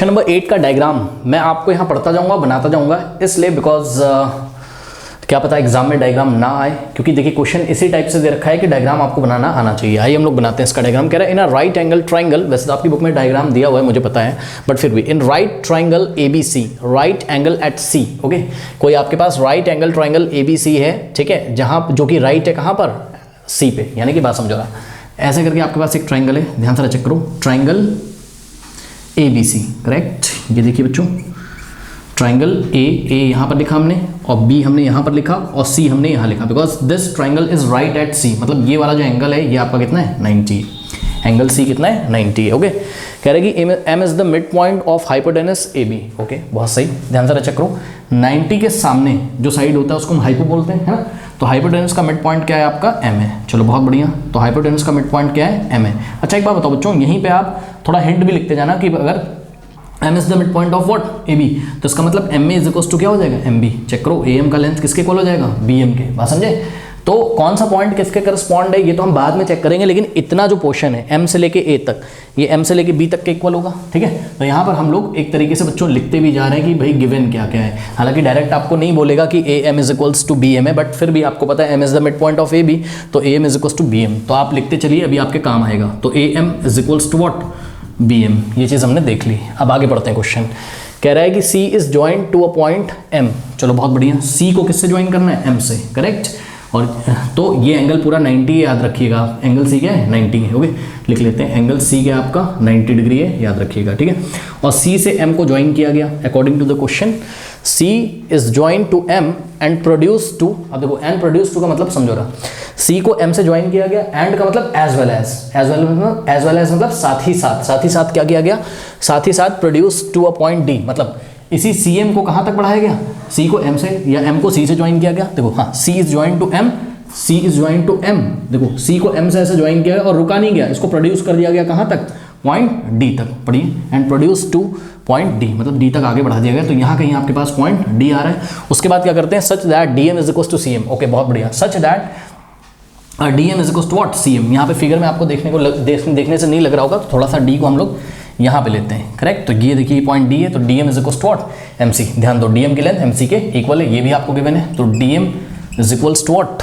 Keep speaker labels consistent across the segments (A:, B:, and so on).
A: Question number 8 का diagram मैं आपको यहाँ पढ़ता जाऊँगा, बनाता जाऊँगा, इसलिए बिकॉज क्या पता एग्जाम में डायग्राम ना आए, क्योंकि देखिए क्वेश्चन इसी टाइप से दे रखा है कि डायग्राम आपको बनाना आना चाहिए। आइए हम लोग बनाते हैं इसका डायग्राम। कह रहा है इन अ राइट एंगल ट्राइंगल, वैसे तो आपकी बुक में डायग्राम दिया हुआ है मुझे पता है, बट फिर भी in right triangle ABC, right angle at C, okay. कोई आपके पास राइट एंगल ट्राइंगल ABC है, ठीक है, जहाँ जो कि राइट है कहाँ पर, C पे, यानी कि बात समझो रहा। ऐसे करके आपके पास एक ट्राइंगल है, ध्यान से चेक करो, ट्राइंगल ABC, करेक्ट। ये देखिए बच्चों, ट्राइंगल A यहाँ पर लिखा हमने, और B हमने यहाँ पर लिखा, और C हमने यहाँ लिखा, because this triangle is right at C, मतलब ये वाला जो एंगल है ये आपका कितना है, 90। एंगल C कितना है, 90 है, ओके। कह रहे कि M is the mid point of hypotenuse AB, okay, बहुत सही, ध्यान से चेक करो। 90 के सामने जो साइड होता है उसको हम हाइपो बोलते हैं, है ना। तो हाइपोटेनस का मिड पॉइंट क्या है आपका, M है। चलो बहुत बढ़िया, तो हाइपोटेनस का मिड पॉइंट क्या है, M है। अच्छा एक बात बताओ बच्चों, यहीं पे आप थोड़ा हिंट भी लिखते जाना कि अगर M is the mid point of what, AB, तो इसका मतलब MA इज इक्वल टू क्या हो जाएगा, MB। चेक करो, AM का लेंथ किसके इक्वल हो जाएगा, BM के, बात समझे। तो कौन सा पॉइंट किसके करस्पॉन्ड है ये तो हम बाद में चेक करेंगे, लेकिन इतना जो पोर्शन है M से लेके A तक, ये M से लेके B तक के इक्वल होगा, ठीक है। तो यहाँ पर हम लोग एक तरीके से बच्चों लिखते भी जा रहे हैं कि भाई गिवन क्या क्या है। हालांकि डायरेक्ट आपको नहीं बोलेगा कि AM is equals to BM है, बट फिर भी आपको पता है M is the mid point of AB, तो AM is equals to BM, तो आप लिखते चलिए, अभी आपके काम आएगा। तो AM is equals to what, BM, ये चीज़ हमने देख ली। अब आगे बढ़ते हैं क्वेश्चन। कह रहा है कि C is joint to a point M, चलो बहुत बढ़िया, C को किससे ज्वाइन करना है, M से, करेक्ट। और तो ये एंगल पूरा 90 है, याद रखिएगा, एंगल C क्या है, 90 है, ओके। लिख लेते हैं, एंगल C क्या आपका 90 डिग्री है, याद रखिएगा, ठीक है। और C से M को ज्वाइन किया गया according to the question. C is join to M and produce to, अब देखो एंड प्रोड्यूस टू का मतलब समझो रहा, C को M से ज्वाइन किया गया, एंड का मतलब एज वेल एज मतलब साथ ही साथ क्या किया गया, साथ ही साथ produce to a point D, मतलब इसी CM को कहाँ तक बढ़ाया गया, C को M से, या M को C से ज्वाइन किया गया। देखो हाँ, C is join to M, C is join to M, देखो C को M से ऐसे ज्वाइन किया गया और रुका नहीं गया, इसको प्रोड्यूस कर दिया गया कहाँ तक, पॉइंट D तक, पढ़िए, and produce two point D, मतलब D तक आगे बढ़ा दिया गया। तो यहाँ कहीं आपके पास पॉइंट D आ रहा है। उसके बाद क्या करते हैं, such that DM is equal to CM, okay, बहुत बढ़िया, such that DM is equal to what, CM। यहाँ पे फिगर में आपको देखने से नहीं लग रहा होगा, तो थोड़ा सा D को हम लोग यहाँ पे लेते हैं, करेक्ट। तो ये देखिए पॉइंट D है, तो DM is equal to what, MC। ध्यान दो, DM की लेंथ MC के इक्वल है, ये भी आपको गिवन है। तो DM is equals to what,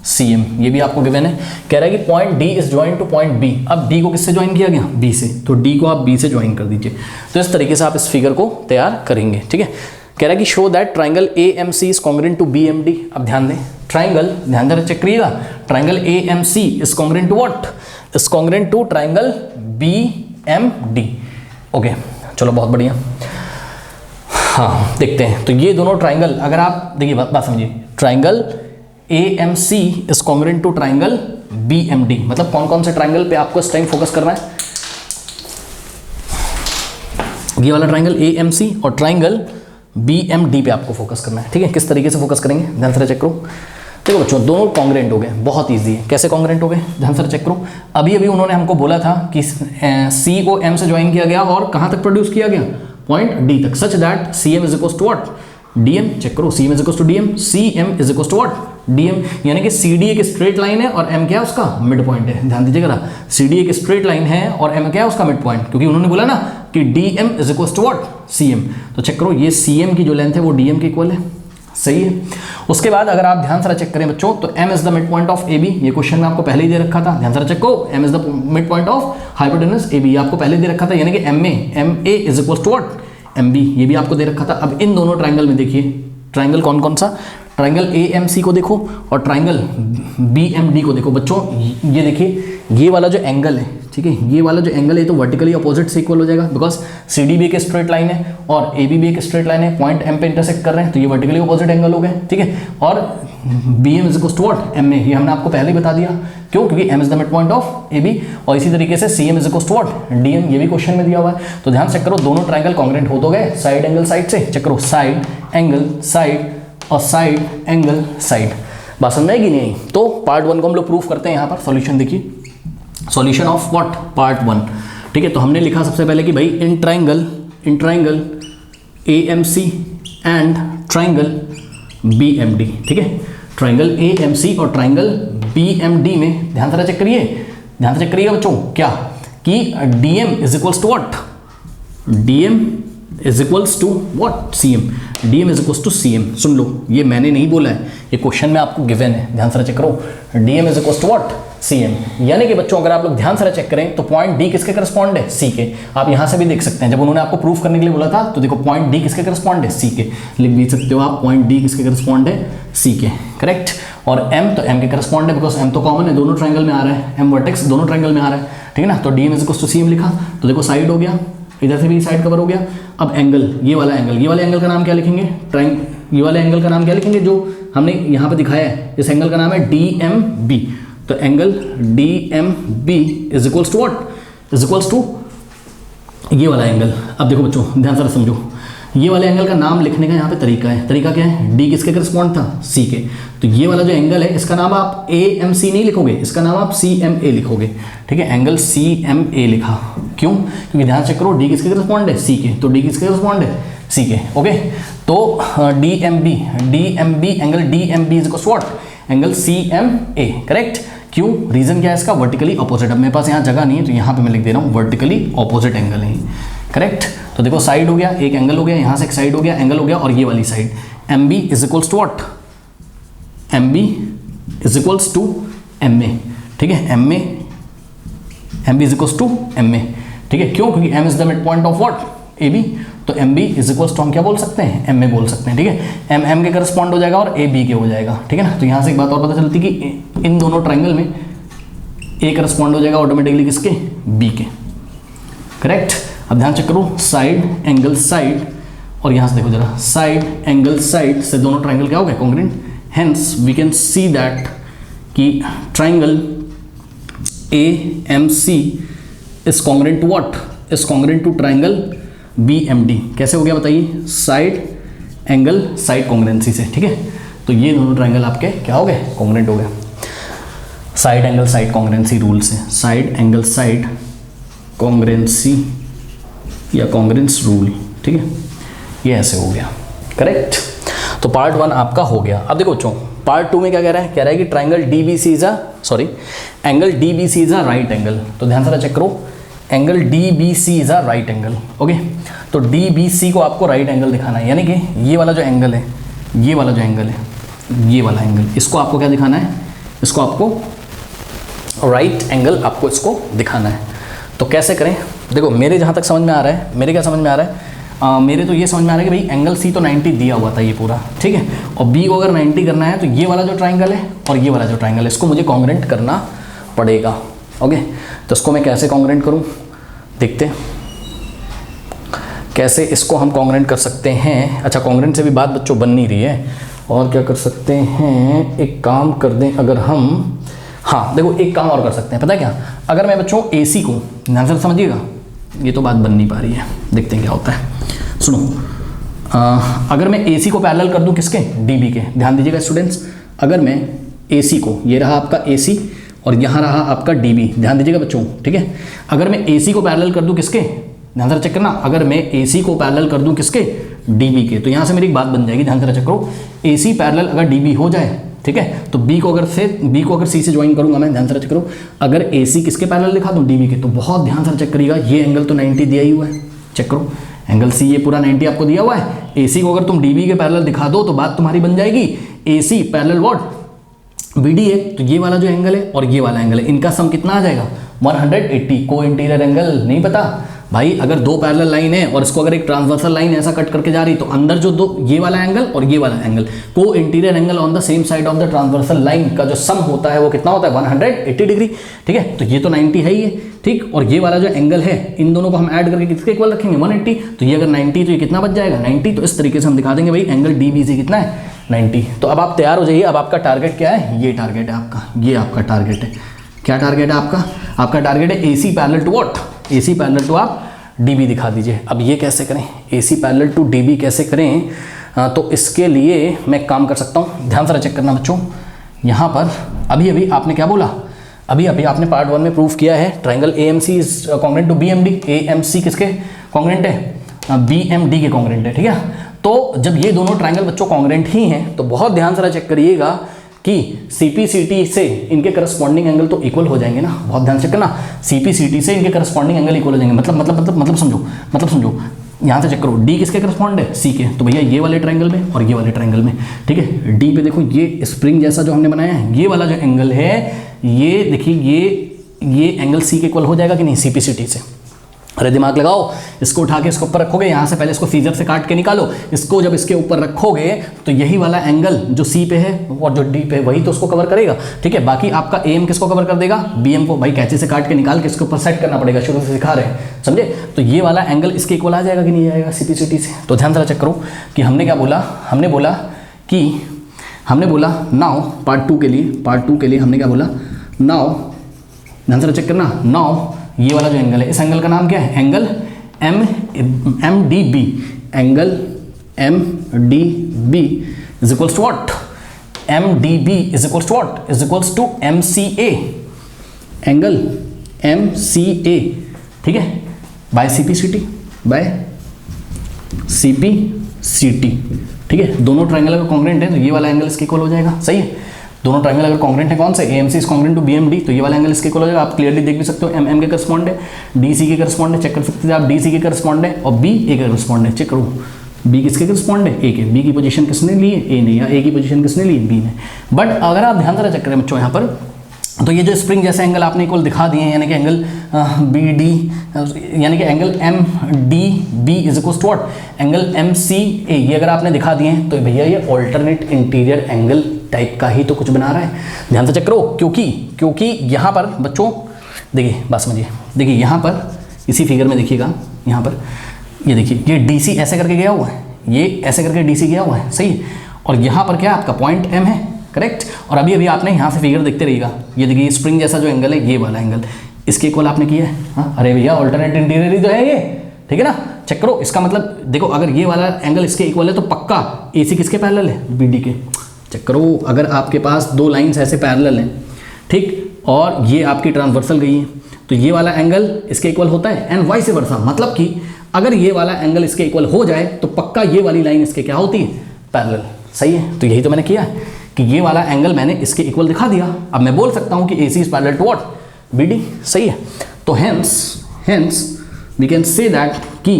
A: CM, ये भी आपको गिवन है। कह रहा है कि point D is join two point B। अब D को किससे ज्वाइन किया गया, B से, तो D को आप B से ज्वाइन कर दीजिए। तो इस तरीके से आप इस फिगर को तैयार करेंगे, ठीक है। कह रहा है कि show that triangle AMC is congruent to BMD। अब ध्यान दें, ट्राइंगल, ध्यान से चेक करिएगा, triangle AMC is congruent to what, is congruent to triangle BMD, okay. चलो बहुत बढ़िया, हाँ देखते हैं। तो ये दोनों ट्राइंगल, अगर आप देखिए बात समझिए, triangle AMC is congruent to triangle BMD, मतलब कौन कौन से ट्राइंगल पे आपको इस टाइम फोकस करना है, ये वाला ट्राइंगल AMC और ट्राइंगल BMD पे आपको फोकस करना है, ठीक है। किस तरीके से फोकस करेंगे, ध्यान से चेक करो। देखो बच्चों, दोनों कॉन्ग्रुएंट हो गए, बहुत इजी है। कैसे कॉन्ग्रुएंट हो गए, ध्यान से चेक करो। अभी उन्होंने हमको बोला था कि C को M से ज्वाइन किया गया और कहाँ तक प्रोड्यूस किया गया, पॉइंट D तक, such that CM is equal to what, DM। Check करो, CM is equal to DM, CM is equal to what, DM, यानी कि CD एक स्ट्रेट लाइन है और M क्या है उसका मिड पॉइंट है। ध्यान दीजिएगा, CD एक स्ट्रेट लाइन है और M क्या है उसका मिड पॉइंट, क्योंकि उन्होंने बोला ना कि DM is equal to what, CM। तो चेक करो, ये CM की जो लेंथ है वो DM के इक्वल है, सही है। उसके बाद अगर आप ध्यान से चेक करें बच्चों, तो M is the mid point of AB, ये क्वेश्चन में आपको पहले ही दे रखा था, ध्यान से चेक करो, M is the mid point of hypotenuse AB, आपको पहले दे रखा था, यानी कि MA is equal to what, MB, ये भी आपको दे रखा था। अब इन दोनों ट्राइंगल में देखिए, ट्राइंगल कौन कौन सा, ट्राइंगल AMC को देखो और ट्राइंगल BMD को देखो। बच्चों ये देखिए, ये वाला जो एंगल है, ठीक है, ये वाला जो एंगल है तो वर्टिकली अपोजिट से इक्वल हो जाएगा, बिकॉज CD भी एक स्ट्रेट लाइन है और AB भी एक स्ट्रेट लाइन है, पॉइंट M पे इंटरसेक्ट कर रहे हैं, तो ये वर्टिकली अपोजिट एंगल हो गए, ठीक है। और BM is equal to what, MA, ये हमने आपको पहले ही बता दिया, क्यों, क्योंकि M is the mid point of AB। और इसी तरीके से CM is equal to what, DM, ये भी क्वेश्चन में दिया हुआ है। तो ध्यान चेक करो, दोनों ट्राइंगल कॉन्ग्रुएंट हो तो गए साइड एंगल साइड से। चेक करो, साइड एंगल साइड और साइड एंगल साइड, बात समझ आएगी नहीं। तो पार्ट 1 को हम लोग प्रूफ करते हैं। यहाँ पर सॉल्यूशन देखिए, सॉल्यूशन ऑफ व्हाट, पार्ट 1, ठीक है। तो हमने लिखा सबसे पहले कि भाई in triangle AMC and triangle BMD, ठीक है। ट्राइंगल AMC और ट्राइंगल BMD में ध्यान से चेक करिए बच्चों, क्या कि DM is equals to what, DM is equals to what, CM। DM is equals to CM। सुन लो, ये मैंने नहीं बोला है, ये क्वेश्चन में आपको गिवन है, ध्यान से चेक करो। DM is equals to what, CM। यानी कि बच्चों अगर आप लोग ध्यान से चेक करें तो पॉइंट D किसके करस्पॉन्ड है, C के। आप यहां से भी देख सकते हैं, जब उन्होंने आपको प्रूफ करने के लिए बोला था तो देखो पॉइंट D किसके करस्पॉन्ड है, C के। लिख भी सकते हो आप, पॉइंट D किसके करस्पॉन्ड है, C के, करेक्ट। और M तो M के करस्पॉन्ड है, बिकॉज M तो कॉमन है, दोनों ट्रायंगल में आ रहा है, M वर्टेक्स दोनों ट्रायंगल में आ रहा है, ठीक है ना। तो DM is equals to CM लिखा, तो देखो साइड हो गया, इधर से भी साइड कवर हो गया। अब एंगल, ये वाला एंगल का नाम क्या लिखेंगे, ये वाले एंगल का नाम क्या लिखेंगे जो हमने यहाँ पे दिखाया है, इस एंगल का नाम है DMB। तो angle DMB is equals to what, is equals to ये वाला एंगल। अब देखो बच्चों ध्यान से समझो, ये वाले एंगल का नाम लिखने का यहाँ पे तरीका है। तरीका क्या है, D किसके करस्पॉन्ड था, C के। तो ये वाला जो एंगल है इसका नाम आप AMC नहीं लिखोगे, इसका नाम आप CMA लिखोगे, ठीक है। एंगल CMA लिखा, क्यों, क्योंकि ध्यान चेक करो D किसके करस्पॉन्ड है, C के। तो D किसके करस्पॉन्ड है, C के, ओके। तो DMB angle DMB is equal to what, angle CMA, correct. क्यों, रीजन क्या है इसका, वर्टिकली ऑपोजिट। अब मेरे पास यहाँ जगह नहीं है तो यहाँ पे मैं लिख दे रहा हूँ वर्टिकली ऑपोजिट एंगल है, करेक्ट। तो देखो साइड हो गया, एक एंगल हो गया, यहाँ से एक साइड हो गया, एंगल हो गया, और ये वाली side MB is equals to what, MB is equals to MA, ठीक है। MB is equals to MA, ठीक है। क्यों, क्योंकि M is the mid point of what, AB। तो MB इज इक्वल्स टू हम क्या बोल सकते हैं, MA बोल सकते हैं, ठीक है। M के करस्पॉन्ड हो जाएगा और AB के हो जाएगा, ठीक है ना। तो यहाँ से एक बात और पता चलती कि इन दोनों ट्रायंगल में A करस्पॉन्ड हो जाएगा ऑटोमेटिकली किसके, B के, करेक्ट। अब ध्यान चेक करो, साइड एंगल साइड, और यहाँ से देखो जरा, साइड एंगल साइड से दोनों ट्रायंगल क्या हो गए, congruent. Hence we can see that कि triangle AMC is congruent to what, is congruent to triangle BMD। कैसे हो गया बताइए, साइड एंगल साइड कॉन्ग्रुएंसी से, ठीक है। तो ये दोनों ट्रायंगल आपके क्या हो गए, कॉन्ग्रुएंट हो गए side angle side congruency rule से, साइड एंगल साइड कॉन्ग्रुएंसी या कॉन्ग्रुएंस रूल, ठीक है। ये ऐसे हो गया, करेक्ट। तो पार्ट 1 आपका हो गया। अब देखो बच्चों पार्ट 2 में क्या कह रहा है, कह रहा है कि triangle DBC is angle DBC is a right angle. तो ध्यान से चेक करो, angle DBC is a right angle, okay. तो DBC को आपको राइट एंगल दिखाना है, यानी कि ये वाला जो एंगल है, ये वाला जो एंगल है, ये वाला एंगल, इसको आपको क्या दिखाना है, इसको आपको राइट एंगल आपको इसको दिखाना है। तो कैसे करें, देखो मेरे जहाँ तक समझ में आ रहा है, मेरे क्या समझ में आ रहा है, मेरे तो ये समझ में आ रहा है कि भाई एंगल C तो 90 दिया हुआ था ये पूरा, ठीक है। और B को अगर 90 करना है तो ये वाला जो ट्रायंगल है और ये वाला जो ट्रायंगल है इसको मुझे कॉन्ग्रुएंट करना पड़ेगा, ओके। तो इसको मैं कैसे कॉन्ग्रुएंट करूँ, देखते हैं कैसे इसको हम कॉन्ग्रुएंट कर सकते हैं। अच्छा, कॉन्ग्रुएंट से भी बात बच्चों बन नहीं रही है, और क्या कर सकते हैं, एक काम कर दें अगर हम, हाँ देखो एक काम और कर सकते हैं, पता है क्या, अगर मैं बच्चों AC को, ध्यान से समझिएगा, ये तो बात बन नहीं पा रही है, देखते हैं क्या होता है। सुनो, अगर मैं AC को पैरेलल कर दूं किसके, DB के। ध्यान दीजिएगा स्टूडेंट्स, अगर मैं AC को, ये रहा आपका AC और यहाँ रहा आपका DB, ध्यान दीजिएगा बच्चों, ठीक है। अगर मैं AC को पैरेलल कर दूं किसके, ध्यान से चेक करना, अगर मैं AC को पैरेलल कर दूं किसके, DB के, तो यहाँ से मेरी एक बात बन जाएगी, ध्यान से चेक करो। AC पैरेलल अगर DB हो जाए, ठीक है, तो B को अगर C से ज्वाइन करूंगा मैं, ध्यान से चेक करो, अगर AC किसके पैरेलल दिखा दूं, DB के, तो बहुत ध्यान से चेक करिएगा, ये एंगल तो 90 दिया ही हुआ है, चेक करो, एंगल C ये पूरा 90 आपको दिया हुआ है। AC को अगर तुम DB के पैरेलल दिखा दो तो बात तुम्हारी बन जाएगी AC पैरेलल व्हाट, BD है। तो ये वाला जो एंगल है और ये वाला एंगल है, इनका सम कितना आ जाएगा, 180। को इंटीरियर एंगल नहीं पता भाई, अगर दो पैरेलल लाइन है और इसको अगर एक ट्रांसवर्सल लाइन ऐसा कट करके जा रही तो अंदर जो दो, ये वाला एंगल और ये वाला एंगल, को interior angle on the same side of the transversal line का जो सम होता है वो कितना होता है, 180 डिग्री, ठीक है। तो ये तो 90 है ही है, ठीक। और ये वाला जो एंगल है, इन दोनों को हम ऐड करके किसके इक्वल रखेंगे, 180। तो ये अगर 90 तो ये कितना बच जाएगा, 90। तो इस तरीके से हम दिखा देंगे भाई एंगल DBC कितना है, 90। तो अब आप तैयार हो जाइए, अब आपका टारगेट क्या है, ये टारगेट है आपका, ये आपका टारगेट है। क्या टारगेट है आपका, आपका टारगेट है AC parallel to what, AC parallel to आप DB दिखा दीजिए। अब ये कैसे करें, AC पैरेलल टू DB कैसे करें, तो इसके लिए मैं काम कर सकता हूँ, ध्यान से चेक करना बच्चों। यहाँ पर अभी अभी आपने क्या बोला, अभी अभी आपने पार्ट 1 में प्रूफ किया है triangle AMC is congruent to BMD। AMC किसके कॉन्ग्रुएंट है, BMD के कॉन्ग्रुएंट है, ठीक है। तो जब ये दोनों ट्राइंगल बच्चों कॉन्ग्रुएंट ही हैं तो बहुत ध्यान से चेक करिएगा कि CPCT से इनके करस्पॉन्डिंग एंगल तो इक्वल हो जाएंगे ना, बहुत ध्यान से करना, CPCT से इनके करस्पॉन्डिंग एंगल इक्वल हो जाएंगे, मतलब समझो, यहाँ से चेक करो, डी किसके करस्पॉन्ड है, सी के, तो भैया ये वाले ट्रायंगल में और ये वाले ट्रायंगल में, ठीक है। डी पे देखो ये स्प्रिंग जैसा जो हमने बनाया है, ये वाला जो एंगल है, ये देखिए ये एंगल सी के इक्वल हो जाएगा कि नहीं CPCT से। अरे दिमाग लगाओ, इसको उठा के इसके ऊपर रखोगे, यहाँ से पहले इसको सीजर से काट के निकालो, इसको जब इसके ऊपर रखोगे तो यही वाला एंगल जो सी पे है और जो डी पे है वही तो उसको कवर करेगा, ठीक है। बाकी आपका एम किसको कवर कर देगा, बीएम को। भाई कैंची से काट के निकाल के इसके ऊपर सेट करना पड़ेगा, शुरू से सिखा रहे हैं, समझे। तो ये वाला एंगल इसके इक्वल आ जाएगा कि नहीं आएगा CPCT से। तो ध्यान से चेक करो कि हमने क्या बोला, हमने बोला नाउ पार्ट टू के लिए हमने क्या बोला, नाउ ध्यान से चेक करना, नाउ ये वाला जो एंगल है, इस एंगल का नाम क्या है, angle MDB, angle MDB is equals to what, MDB is equals to what, is equals to MCA, angle MCA, ठीक है, बाय CPCT, ठीक है। दोनों ट्रायंगल अगर कॉन्ग्रुएंट है तो ये वाला एंगल इसके इक्वल हो जाएगा, सही है। दोनों ट्रायंगल अगर कॉन्ग्रुएंट है, कौन से, AMC is congruent to BMD, तो ये वाला एंगल इसके इक्वल हो जाएगा। आप क्लियरली देख भी सकते हो, MM के करस्पॉन्ड है, DC के करस्पॉन्ड है, चेक कर सकते हैं आप, DC के करस्पॉन्ड है और B A के करस्पॉन्ड है, चेक करो, B किसके करस्पॉन्ड है, A के। B की पोजीशन किसने ली है, A ने, या A की पोजीशन किसने ली है, B ने। बट अगर आप ध्यान से चेक करें बच्चों यहाँ पर, तो ये जो स्प्रिंग जैसे एंगल आपने इक्वल दिखा दिए हैं, यानी कि एंगल BD, यानी कि angle MDB is equal to what, angle MCA, ये अगर आपने दिखा दिए हैं तो भैया ये ऑल्टरनेट इंटीरियर एंगल टाइप का ही तो कुछ बना रहा है। ध्यान से चेक करो, क्योंकि यहाँ पर बच्चों देखिए, बात समझिए, देखिए यहाँ पर इसी फिगर में देखिएगा, यहाँ पर ये देखिए, ये DC ऐसे करके गया हुआ है, ये ऐसे करके DC गया हुआ है, सही है। और यहाँ पर क्या आपका पॉइंट M है, करेक्ट। और अभी आपने यहाँ से फिगर देखते रहिएगा, ये देखिए स्प्रिंग जैसा जो एंगल है, ये वाला एंगल इसके इक्वल आपने किया है, हाँ। अरे भैया ऑल्टरनेट इंटीरियर ही तो है ये, ठीक है ना। चेक करो, इसका मतलब देखो, अगर ये वाला एंगल इसके इक्वल है तो पक्का AC किसके पैरेलल है, BD के। चेक करो, अगर आपके पास दो लाइंस ऐसे पैरेलल हैं, ठीक, और ये आपकी ट्रांसवर्सल गई है, तो ये वाला एंगल इसके इक्वल होता है, एंड वाइस वर्सा, मतलब कि अगर ये वाला एंगल इसके इक्वल हो जाए तो पक्का ये वाली लाइन इसके क्या होती है, पैरेलल, सही है। तो यही तो मैंने किया है कि ये वाला एंगल मैंने इसके इक्वल दिखा दिया। अब मैं बोल सकता हूँ कि AC is parallel to what, BD, सही है। तो hence we can say that कि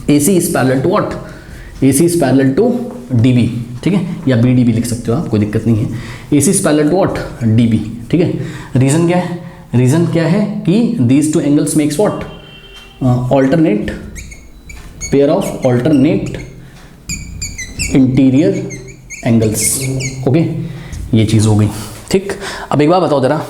A: AC is parallel to what, AC is parallel to DB, ठीक है, या BD भी लिख सकते हो आप, कोई दिक्कत नहीं है। AC is parallel to what, DB, ठीक है। रीजन क्या है कि these two angles makes what, alternate pair of alternate interior angles, okay, ये चीज़ हो गई, ठीक। अब एक बात बताओ जरा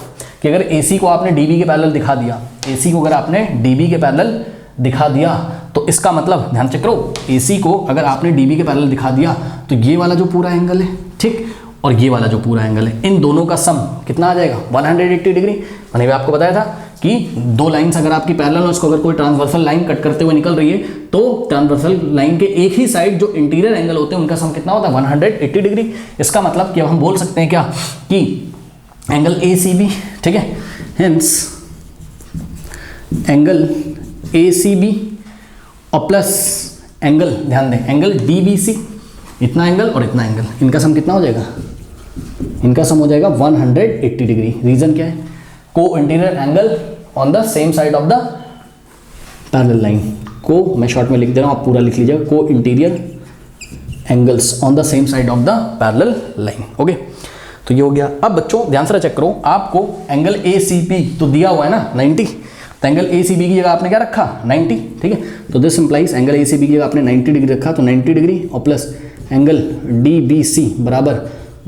A: कि अगर AC को आपने DB के पैरेलल दिखा दिया, AC को अगर आपने DB के पैरेलल दिखा दिया, तो इसका मतलब ध्यान चेक करो, AC को अगर आपने DB के पैरेलल दिखा दिया तो ये वाला जो पूरा एंगल है, ठीक, और ये वाला जो पूरा एंगल है, इन दोनों का सम कितना आ जाएगा, 180 डिग्री। मैंने भी आपको बताया था कि दो लाइंस अगर आपकी पैरेलल हो, उसको अगर कोई ट्रांसवर्सल लाइन कट करते हुए निकल रही है, तो ट्रांसवर्सल लाइन के एक ही साइड जो इंटीरियर एंगल होते हैं उनका सम कितना होता है, 180 डिग्री। इसका मतलब कि अब हम बोल सकते हैं क्या कि एंगल ACB, ठीक है, हेंस एंगल ACB और प्लस एंगल, ध्यान दें, एंगल DBC, इतना एंगल और इतना एंगल, इनका सम कितना हो जाएगा, इनका सम हो जाएगा 180 डिग्री। रीजन क्या है, को interior angle on the same side of the parallel line, को मैं शॉर्ट में लिख दे रहा हूँ, आप पूरा लिख लीजिएगा, को interior angles on the same side of the parallel line, okay. तो ये हो गया। अब बच्चों ध्यान से चेक करो, आपको एंगल ACP तो दिया हुआ है ना 90, तो एंगल ACB की जगह आपने क्या रखा, 90, ठीक है। तो दिस इंप्लाइज एंगल ACB की जगह आपने 90 डिग्री रखा, तो 90 डिग्री और प्लस एंगल DBC बराबर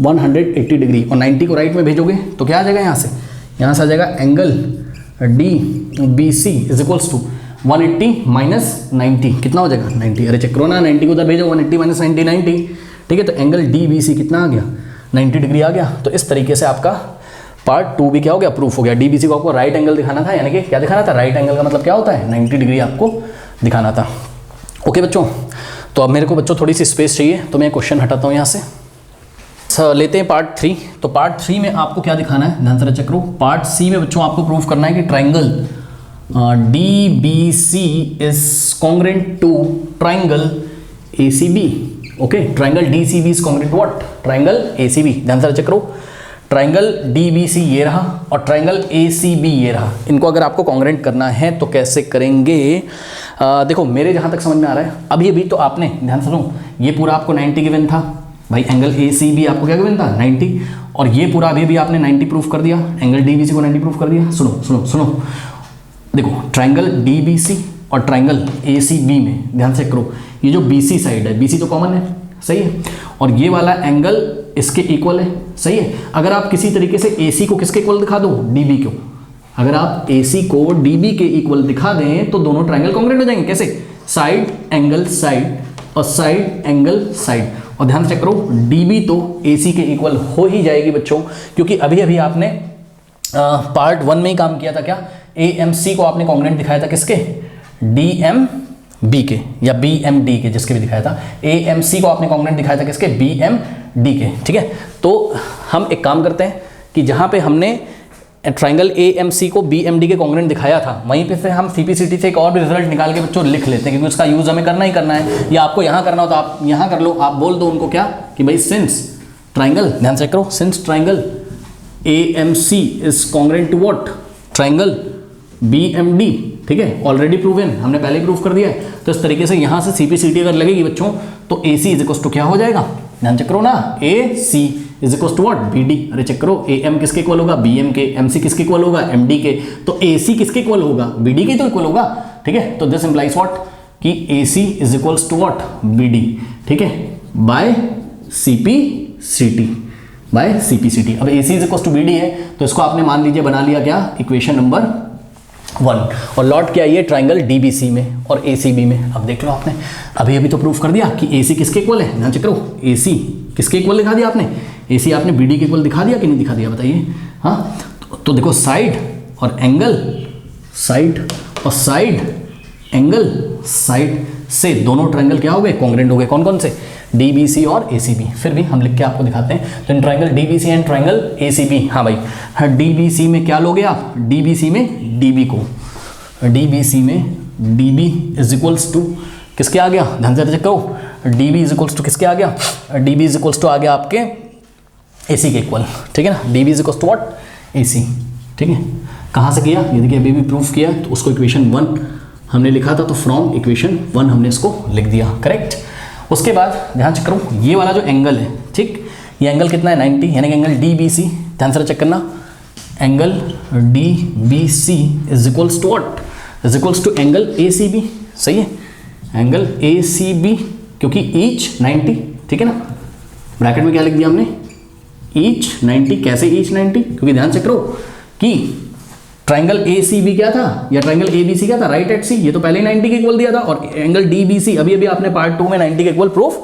A: 180 डिग्री, और 90 को राइट में भेजोगे तो क्या आ जाएगा, यहाँ से आ जाएगा angle DBC is equals to 180 minus 90, कितना हो जाएगा 90। अरे चेक करो ना, 90 को उधर भेजो, 180 माइनस 90 90, ठीक है। तो एंगल DBC कितना आ गया, 90 डिग्री आ गया। तो इस तरीके से आपका पार्ट 2 भी क्या हो गया, प्रूफ हो गया। DBC को आपको राइट एंगल दिखाना था, यानी कि क्या दिखाना था, राइट एंगल का मतलब क्या होता है, 90 डिग्री आपको दिखाना था। ओके बच्चों, तो अब मेरे को बच्चों थोड़ी सी स्पेस चाहिए, तो मैं क्वेश्चन हटाता हूँ यहाँ से। लेते हैं पार्ट 3। तो पार्ट 3 में आपको क्या दिखाना है, ध्यान से चेक करो। पार्ट C में बच्चों आपको प्रूफ करना है कि triangle DBC is congruent to triangle ACB, okay, triangle DCB is congruent to what, triangle ACB। ध्यान से चेक करो, ट्राइंगल DBC ये रहा और ट्राइंगल ACB ये रहा। इनको अगर आपको कॉन्ग्रुएंट करना है तो कैसे करेंगे? देखो मेरे जहाँ तक समझ में आ रहा है, अभी तो आपने ध्यान से सुनो, ये पूरा आपको 90 गिवन था भाई, एंगल ACB आपको क्या गिवन था 90, और ये पूरा अभी आपने 90 प्रूफ कर दिया, एंगल DBC को 90 प्रूफ कर दिया। सुनो सुनो सुनो, देखो ट्राइंगल DBC और ट्राइंगल ACB में ध्यान से करो, ये जो BC साइड है, BC तो कॉमन है, सही है, और ये वाला एंगल इसके इक्वल है, सही है। अगर आप किसी तरीके से AC को किसके इक्वल दिखा दो, DB को, अगर आप AC को DB के इक्वल दिखा दें तो दोनों ट्राइंगल कॉन्ग्रुएंट हो जाएंगे। कैसे? साइड एंगल साइड और साइड एंगल साइड। और ध्यान से करो DB तो AC के इक्वल हो ही जाएगी बच्चों, क्योंकि अभी आपने पार्ट 1 में ही काम किया था। क्या? AMC को आपने कॉन्ग्रुएंट दिखाया था किसके, DMB के या BMD के, जिसके भी दिखाया था। AMC को आपने कॉन्ग्रुएंट दिखाया था किसके, BMD के, ठीक है। तो हम एक काम करते हैं कि जहाँ पे हमने ट्राइंगल AMC को BMD के कॉन्ग्रुएंट दिखाया था, वहीं पे फिर हम CPCT से एक और भी रिजल्ट निकाल के बच्चों लिख लेते हैं, क्योंकि उसका यूज हमें करना ही करना है, या आपको यहाँ करना हो तो आप यहाँ कर लो। आप बोल दो उनको क्या कि भाई सिंस ट्राइंगल, ध्यान से करो, since triangle AMC is congruent to what, triangle BMD, ठीक है, ऑलरेडी प्रूवन, हमने पहले ही प्रूफ कर दिया है। तो इस तरीके से यहाँ से CPCT अगर लगेगी बच्चों तो AC इज इक्वल टू क्या हो जाएगा, ध्यान चेक करो ना, AC is equal to what, BD। अरे चेक करो, AM किसके इक्वल होगा, BM के, MC किसके इक्वल होगा, MD के, तो AC किसके इक्वल होगा, BD के तो इक्वल होगा, ठीक है। तो दिस इंप्लाइज व्हाट कि AC is equals to what, BD, ठीक है, बाय CPCT, बाय CPCT। अब AC is equals to BD है तो इसको आपने मान लीजिए बना लिया क्या, इक्वेशन नंबर 1, और लौट के आइए ट्राइंगल DBC में और ACB में। अब देख लो आपने अभी तो प्रूफ कर दिया कि AC किसके इक्वल है, ध्यान चेक करो, AC किसके इक्वल दिखा दिया आपने, AC आपने BD के इक्वल दिखा दिया कि नहीं दिखा दिया, बताइए। हाँ, तो देखो साइड और एंगल, साइड और साइड एंगल साइड से दोनों ट्राइंगल क्या हो गए, कॉन्ग्रुएंट हो गए। कौन कौन से, DBC और ACB। फिर भी हम लिख के आपको दिखाते हैं। तो triangle DBC and triangle ACB, हाँ भाई, हाँ, DBC में क्या लोगे आप, DBC में DB को, DBC में DB इज इक्वल्स टू किसके आ गया, ध्यान से चेक करो, DB इज इक्वल्स टू किसके आ गया, DB इज इक्वल्स टू आ गया आपके AC के इक्वल, ठीक है ना। DB is equals to what, AC, ठीक है। कहाँ से किया, ये देखिए अभी भी प्रूफ किया, तो उसको इक्वेशन 1 हमने लिखा था, तो फ्रॉम इक्वेशन 1 हमने इसको लिख दिया, करेक्ट। उसके बाद ध्यान चेक करो, ये वाला जो एंगल है, ठीक, ये एंगल कितना है 90, यानी कि एंगल DBC, ध्यान से चेक करना, angle DBC is equals to what, is equals to angle ACB, सही है, एंगल ACB, क्योंकि ईच 90, ठीक है ना। ब्रैकेट में क्या लिख दिया हमने, ईच 90, कैसे ईच 90, क्योंकि ध्यान चेक करो कि ट्राइंगल ACB क्या था या ट्राइंगल ABC क्या था, राइट एट C, ये तो पहले ही 90 के इक्वल दिया था, और एंगल DBC अभी आपने पार्ट 2 में 90 के इक्वल प्रूफ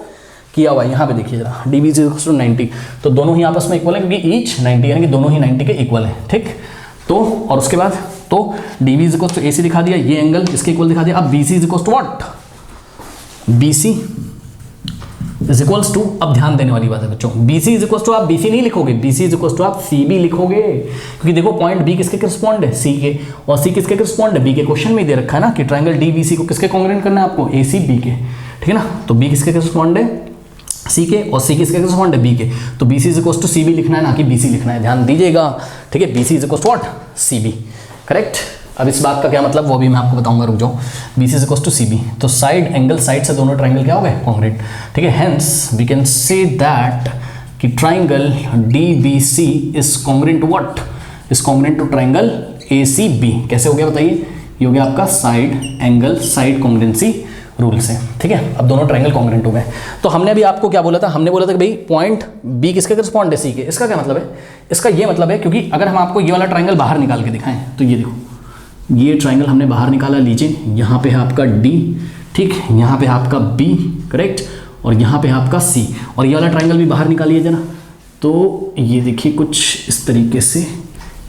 A: किया हुआ है। यहाँ पे देखिए जरा, DBC इक्वल टू 90, तो दोनों ही आपस में इक्वल है, क्योंकि ईच 90, यानी कि दोनों ही 90 के इक्वल है, ठीक। तो और उसके बाद तो DB is equal to AC दिखा दिया, ये एंगल इसके इक्वल दिखा दिया। अब BC is equal to what, BC is equals to, अब ध्यान देने वाली बात है बच्चों, BC इज इक्वल्स टू आप BC नहीं लिखोगे, BC इज इक्वल्स टू आप CB लिखोगे, क्योंकि देखो पॉइंट B किसके करस्पॉन्ड है, C के, और C किसके करस्पॉन्ड है, B के। क्वेश्चन में दे रखा है ना कि ट्राइंगल DBC को किसके कॉन्ग्रुएंट करना है आपको, ACB के, ठीक है ना। तो B किसके करस्पॉन्ड है, C के, और C किसके करस्पॉन्ड है, B के। तो BC is equals to CB लिखना है, ना कि BC लिखना है, ध्यान दीजिएगा, ठीक है। BC is equals to what, CB, correct. अब इस बात का क्या मतलब वो भी मैं आपको बताऊंगा, रुक जाओ। BC is equals to CB, तो साइड एंगल साइड से दोनों ट्राइंगल क्या हो गए, कॉन्ग्रुएंट, ठीक है। Hence we can say that कि triangle DBC is congruent to what, is congruent to triangle ACB। कैसे हो गया बताइए, ये हो गया आपका side angle side congruency rule से, ठीक है। अब दोनों ट्राइंगल कॉन्ग्रुएंट हो गए। तो हमने अभी आपको क्या बोला था, हमने बोला था कि भाई पॉइंट B किसके करस्पॉन्ड है, C के। इसका क्या मतलब है, इसका ये मतलब है, क्योंकि अगर हम आपको ये वाला ट्राइंगल बाहर निकाल के दिखाएं, तो ये देखो, ये ट्राइंगल हमने बाहर निकाला, लीजिए, यहाँ पे है आपका D, ठीक, यहाँ पे है आपका B, करेक्ट, और यहाँ पे है आपका C, और ये वाला ट्राइंगल भी बाहर निकालिए जरा। तो ये देखिए कुछ इस तरीके से,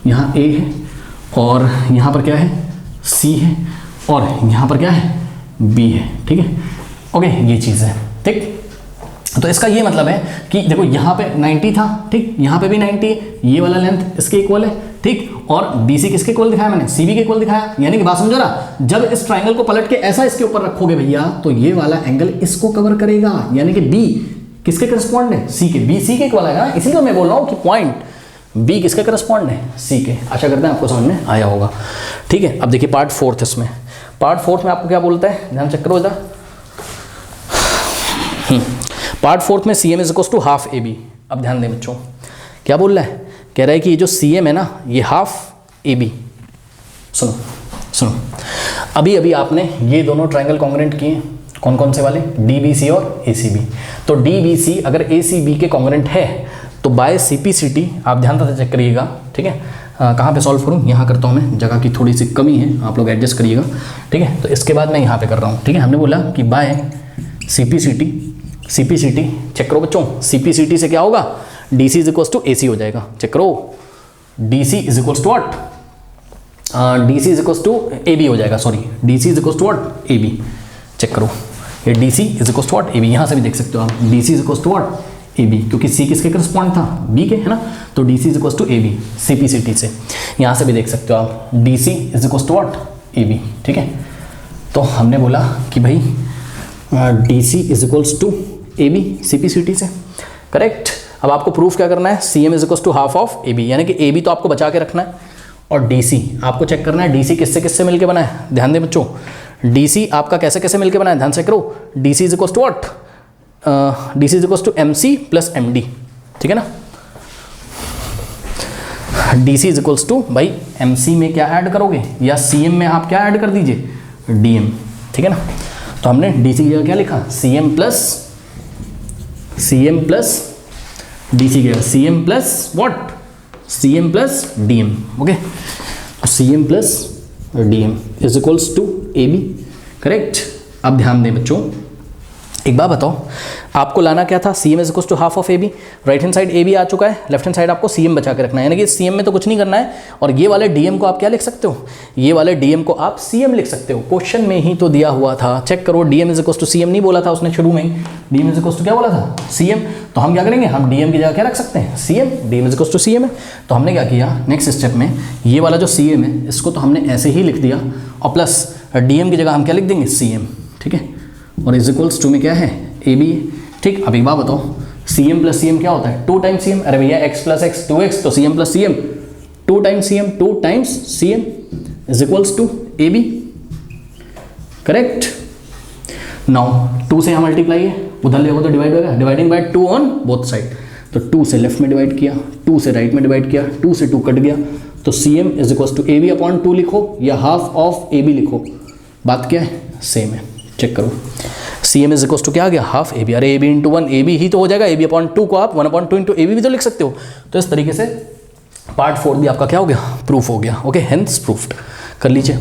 A: यहाँ A है और यहाँ पर क्या है, C है, और यहाँ पर क्या है, B है, ठीक है, ओके, ये चीज़ है, ठीक। तो इसका ये मतलब है कि देखो यहाँ पे 90 था, ठीक, यहाँ पे भी 90 है, ये वाला लेंथ इसके इक्वल है, ठीक। और BC किसके इक्वल दिखाया मैंने, CB के इक्वल दिखाया, यानी कि बात समझो ना, जब इस ट्राइंगल को पलट के ऐसा इसके ऊपर रखोगे भैया तो ये वाला एंगल इसको कवर करेगा, यानी कि B किसके करस्पॉन्ड है, C के, B C के इक्वल आएगा, इसीलिए तो मैं बोल रहा हूँ कि पॉइंट B किसके करस्पॉन्ड है, C के। आशा करते हैं आपको समझ में आया होगा, ठीक है। अब देखिए पार्ट फोर्थ, इसमें पार्ट फोर्थ में आपको क्या बोलता है, ध्यान चेक करो इधर। पार्ट फोर्थ में CM is equal to half AB। अब ध्यान दें बच्चों, क्या बोल रहा है, कह रहा है कि ये जो CM है ना ये हाफ AB। सुनो सुनो, अभी अभी आपने ये दोनों ट्राइंगल कॉन्ग्रुएंट किए, कौन कौन से वाले, DBC और ACB। तो DBC अगर ACB के कॉन्ग्रुएंट है तो बाय CPCT आप ध्यान से चेक करिएगा, ठीक है। कहाँ पे सॉल्व करूँ, यहाँ करता हूँ मैं, जगह की थोड़ी सी कमी है, आप लोग एडजस्ट करिएगा, ठीक है। तो इसके बाद मैं यहाँ पे कर रहा हूँ, ठीक है। हमने बोला कि बाय CPCT चेक करो बच्चों, CPCT से क्या होगा, DC is equals to AC हो जाएगा, चेक करो, DC is equals to what, DC is equals to AB हो जाएगा, sorry, DC is equals to what, AB, check करो, ये DC is equals to what, AB, यहाँ से भी देख सकते हो आप, DC is equals to what, AB, क्योंकि C किसके करस्पॉन्ड था, B के, है ना, तो DC is equals to AB, CPCT से, यहाँ से भी देख सकते हो आप, DC is equals to what, AB, ठीक है। तो हमने बोला कि भाई DC is equals to AB CPCT से, करेक्ट। अब आपको प्रूफ क्या करना है, CM is equals to half of AB, यानी कि AB तो आपको बचा के रखना है, और DC आपको चेक करना है, DC किससे किससे मिलके बना है, ध्यान दें बच्चों, DC आपका कैसे कैसे मिलके बना है, ध्यान से करो, DC is equals to what, DC is equals to MC plus MD, ठीक है ना। DC इज इक्वल्स टू भाई MC में क्या ऐड करोगे, या CM में आप क्या ऐड कर दीजिए, DM, ठीक है ना। तो हमने DC की जगह क्या लिखा, CM प्लस DC की जगह CM plus what, CM plus DM, okay. CM plus DM is equals to AB, correct. अब ध्यान दें बच्चों, एक बात बताओ, आपको लाना क्या था, CM is equals to half of AB, right hand side AB आ चुका है, लेफ्ट हैंड साइड आपको CM बचा के रखना है, यानी कि CM में तो कुछ नहीं करना है, और ये वाले DM को आप क्या लिख सकते हो, ये वाले DM को आप CM लिख सकते हो, क्वेश्चन में ही तो दिया हुआ था, चेक करो, DM is equals to CM नहीं बोला था उसने शुरू में ही, DM इज इक्वल्स टू क्या बोला था, CM। तो हम क्या करेंगे, हम DM की जगह क्या रख सकते हैं, CM, DM is equals to CM है। तो हमने क्या किया, नेक्स्ट स्टेप में ये वाला जो CM है इसको तो हमने ऐसे ही लिख दिया, और प्लस DM की जगह हम क्या लिख देंगे, CM, ठीक है, और इज इक्वल्स टू में क्या है, AB, ठीक। अब एक बात बताओ, CM प्लस CM क्या होता है, 2 टाइम्स CM, अरे भैया x प्लस x 2x, तो CM plus CM 2 times CM is equals to AB, correct. Now 2 से यहाँ मल्टीप्लाई है, उधर ले तो डिवाइड होगा, dividing by 2 on both side, तो 2 से लेफ्ट में डिवाइड किया, 2 से राइट में डिवाइड किया, 2 से 2 कट गया, तो CM is equals to AB upon 2 लिखो, या हाफ ऑफ AB लिखो, बात क्या है, सेम है, चेक करो, CM इज इक्वल्स टू क्या आ गया, हाफ AB, अरे AB इंटू 1 AB ही तो हो जाएगा, AB अपॉन 2 को आप 1/2 इंटू AB भी तो लिख सकते हो। तो इस तरीके से पार्ट 4 भी आपका क्या हो गया, प्रूफ हो गया, ओके, हेंस प्रूफ्ड, कर लीजिए।